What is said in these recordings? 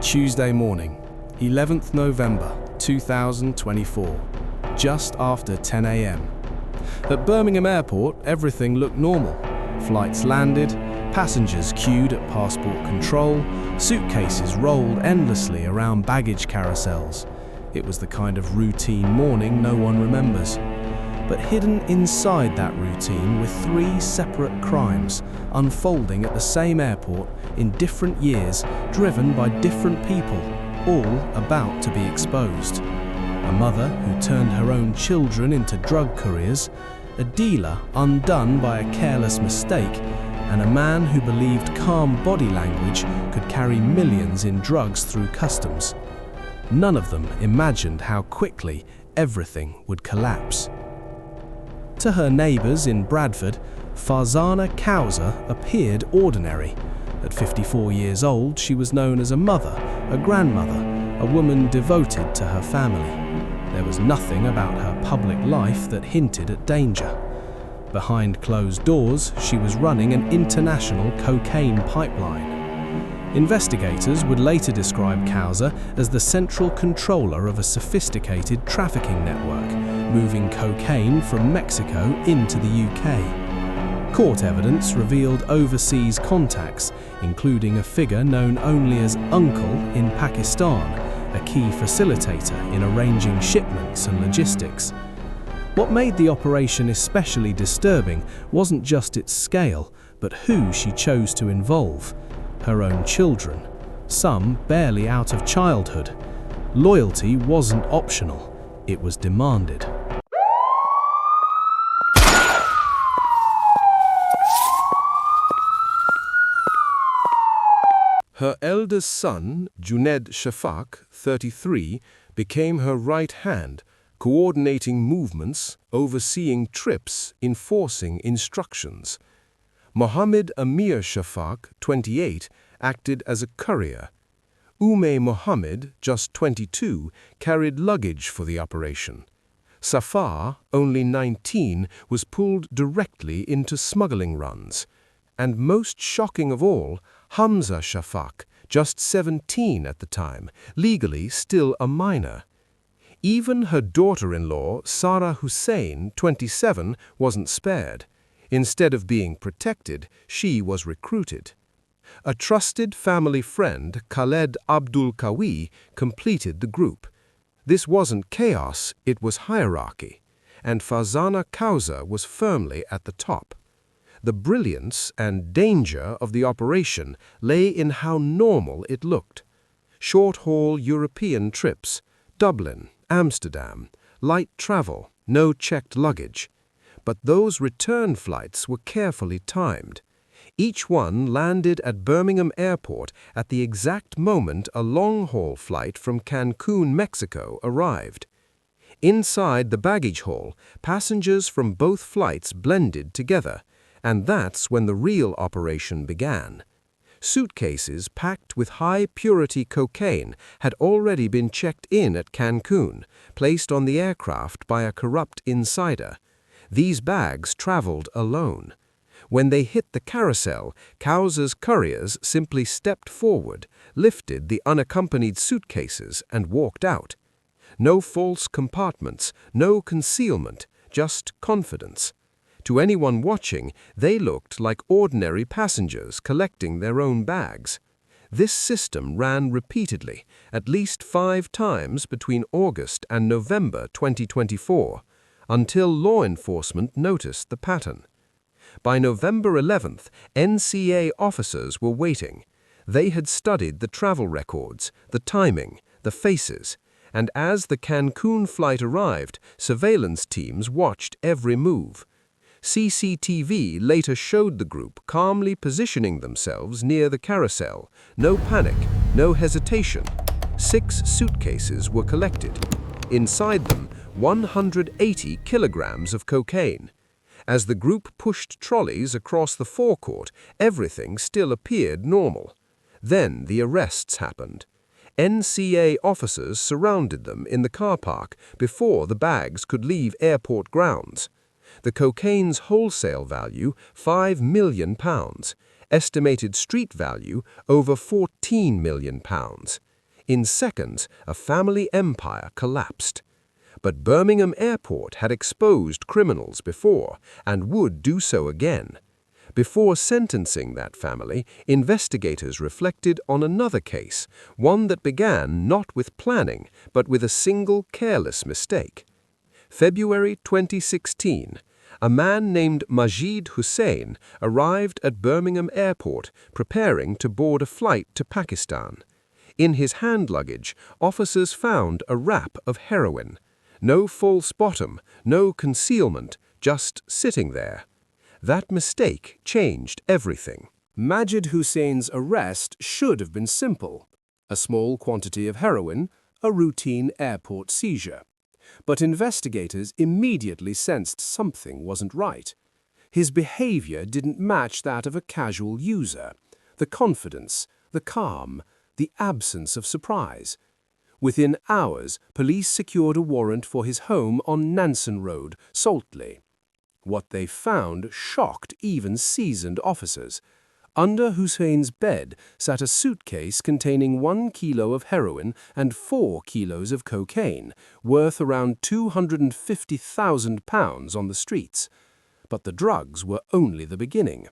Tuesday morning, 11th November 2024, just after 10 a.m. At Birmingham Airport, everything looked normal. Flights landed, passengers queued at passport control, suitcases rolled endlessly around baggage carousels. It was the kind of routine morning no one remembers. But hidden inside that routine were three separate crimes unfolding at the same airport in different years, driven by different people, all about to be exposed. A mother who turned her own children into drug couriers, a dealer undone by a careless mistake, and a man who believed calm body language could carry millions in drugs through customs. None of them imagined how quickly everything would collapse. To her neighbours in Bradford, Farzana Kauser appeared ordinary. At 54 years old, she was known as a mother, a grandmother, a woman devoted to her family. There was nothing about her public life that hinted at danger. Behind closed doors, she was running an international cocaine pipeline. Investigators would later describe Kauser as the central controller of a sophisticated trafficking network, moving cocaine from Mexico into the UK. Court evidence revealed overseas contacts, including a figure known only as Uncle in Pakistan, a key facilitator in arranging shipments and logistics. What made the operation especially disturbing wasn't just its scale, but who she chose to involve. Her own children, some barely out of childhood. Loyalty wasn't optional, it was demanded. Her eldest son, Junaid Shafak, 33, became her right hand, coordinating movements, overseeing trips, enforcing instructions. Mohammed Amir Shafak, 28, acted as a courier. Mohammed, just 22, carried luggage for the operation. Safar, only 19, was pulled directly into smuggling runs. And most shocking of all, Hamza Shafak, just 17 at the time, legally still a minor. Even her daughter-in-law, Sarah Hussein, 27, wasn't spared. Instead of being protected, she was recruited. A trusted family friend, Khaled Abdul Qawi, completed the group. This wasn't chaos, it was hierarchy, and Farzana Kauser was firmly at the top. The brilliance and danger of the operation lay in how normal it looked. Short-haul European trips, Dublin, Amsterdam, light travel, no checked luggage. But those return flights were carefully timed. Each one landed at Birmingham Airport at the exact moment a long-haul flight from Cancun, Mexico, arrived. Inside the baggage hall, passengers from both flights blended together, and that's when the real operation began. Suitcases packed with high-purity cocaine had already been checked in at Cancun, placed on the aircraft by a corrupt insider. These bags traveled alone. When they hit the carousel, Kauser's couriers simply stepped forward, lifted the unaccompanied suitcases, and walked out. No false compartments, no concealment, just confidence. To anyone watching, they looked like ordinary passengers collecting their own bags. This system ran repeatedly, at least 5 times between August and November 2024. Until law enforcement noticed the pattern. By November 11th, NCA officers were waiting. They had studied the travel records, the timing, the faces, and as the Cancun flight arrived, surveillance teams watched every move. CCTV later showed the group calmly positioning themselves near the carousel. No panic, no hesitation. 6 suitcases were collected. Inside them, 180 kilograms of cocaine. As the group pushed trolleys across the forecourt, everything still appeared normal. Then the arrests happened. NCA officers surrounded them in the car park before the bags could leave airport grounds. The cocaine's wholesale value, £5 million. Estimated street value, over £14 million. In seconds, a family empire collapsed. But Birmingham Airport had exposed criminals before and would do so again. Before sentencing that family, investigators reflected on another case, one that began not with planning, but with a single careless mistake. February 2016, a man named Majid Hussain arrived at Birmingham Airport preparing to board a flight to Pakistan. In his hand luggage, officers found a wrap of heroin. No false bottom, no concealment, just sitting there. That mistake changed everything. Majid Hussain's arrest should have been simple. A small quantity of heroin, a routine airport seizure. But investigators immediately sensed something wasn't right. His behavior didn't match that of a casual user. The confidence, the calm, the absence of surprise. Within hours, police secured a warrant for his home on Nansen Road, Saltley. What they found shocked even seasoned officers. Under Hussein's bed sat a suitcase containing 1 kilo of heroin and 4 kilos of cocaine, worth around £250,000 on the streets. But the drugs were only the beginning.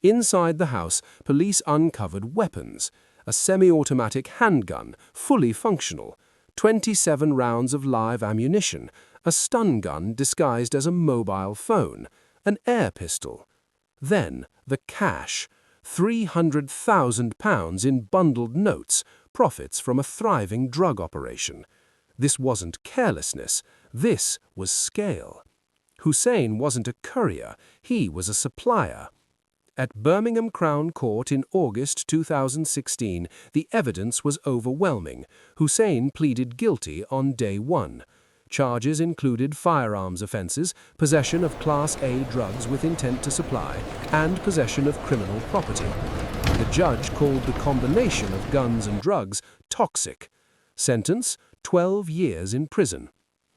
Inside the house, police uncovered weapons, a semi-automatic handgun, fully functional, 27 rounds of live ammunition, a stun gun disguised as a mobile phone, an air pistol. Then the cash, £300,000 in bundled notes, profits from a thriving drug operation. This wasn't carelessness, this was scale. Hussain wasn't a courier, he was a supplier. At Birmingham Crown Court in August 2016, the evidence was overwhelming. Hussain pleaded guilty on day 1. Charges included firearms offenses, possession of Class A drugs with intent to supply, and possession of criminal property. The judge called the combination of guns and drugs toxic. Sentence: 12 years in prison.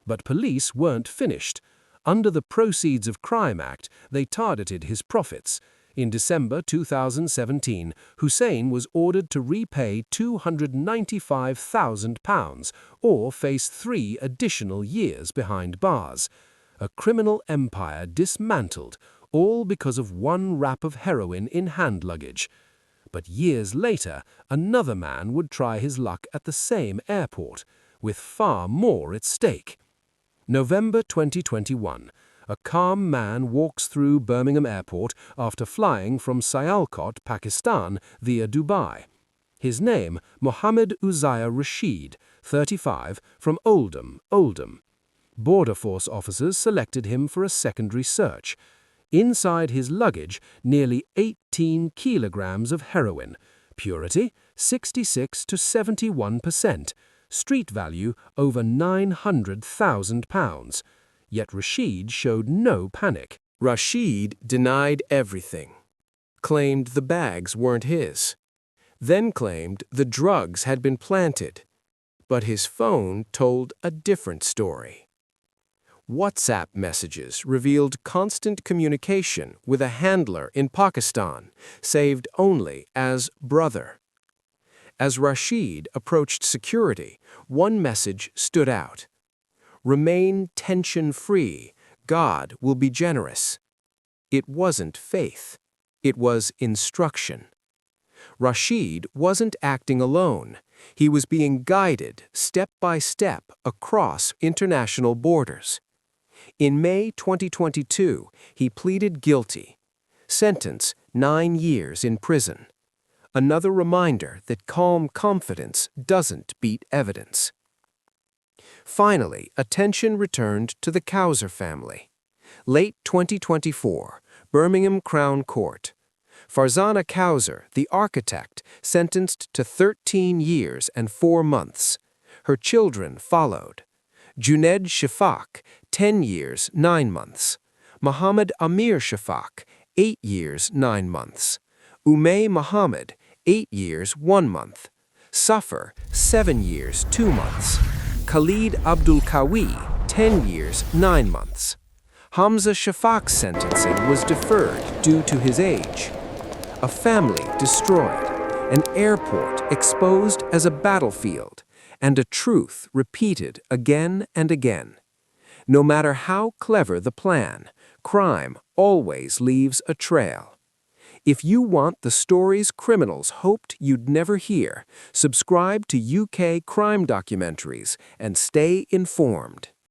But police weren't finished. Under the Proceeds of Crime Act, they targeted his profits. In December 2017, Hussain was ordered to repay £295,000 or face 3 additional years behind bars. A criminal empire dismantled, all because of 1 wrap of heroin in hand luggage. But years later, another man would try his luck at the same airport, with far more at stake. November 2021. A calm man walks through Birmingham Airport after flying from Sialkot, Pakistan, via Dubai. His name, Mohammed Uzziah Rashid, 35, from Oldham. Border Force officers selected him for a secondary search. Inside his luggage, nearly 18 kilograms of heroin. Purity, 66 to 71%. Street value, over £900,000. Yet Rashid showed no panic. Rashid denied everything. Claimed the bags weren't his. Then claimed the drugs had been planted. But his phone told a different story. WhatsApp messages revealed constant communication with a handler in Pakistan, saved only as brother. As Rashid approached security, one message stood out. Remain tension-free. God will be generous. It wasn't faith. It was instruction. Rashid wasn't acting alone. He was being guided step by step across international borders. In May 2022, he pleaded guilty. Sentence: 9 years in prison. Another reminder that calm confidence doesn't beat evidence. Finally, attention returned to the Kauser family. Late 2024, Birmingham Crown Court. Farzana Kauser, the architect, sentenced to 13 years and 4 months. Her children followed. Junaid Shafak, 10 years, 9 months. Muhammad Amir Shafak, 8 years, 9 months. Umay Muhammad, 8 years, 1 month. Safar, 7 years, 2 months. Khalid Abdul Kawi, 10 years, 9 months. Hamza Shafak's sentencing was deferred due to his age. A family destroyed, an airport exposed as a battlefield, and a truth repeated again and again. No matter how clever the plan, crime always leaves a trail. If you want the stories criminals hoped you'd never hear, subscribe to UK Crime Documentaries and stay informed.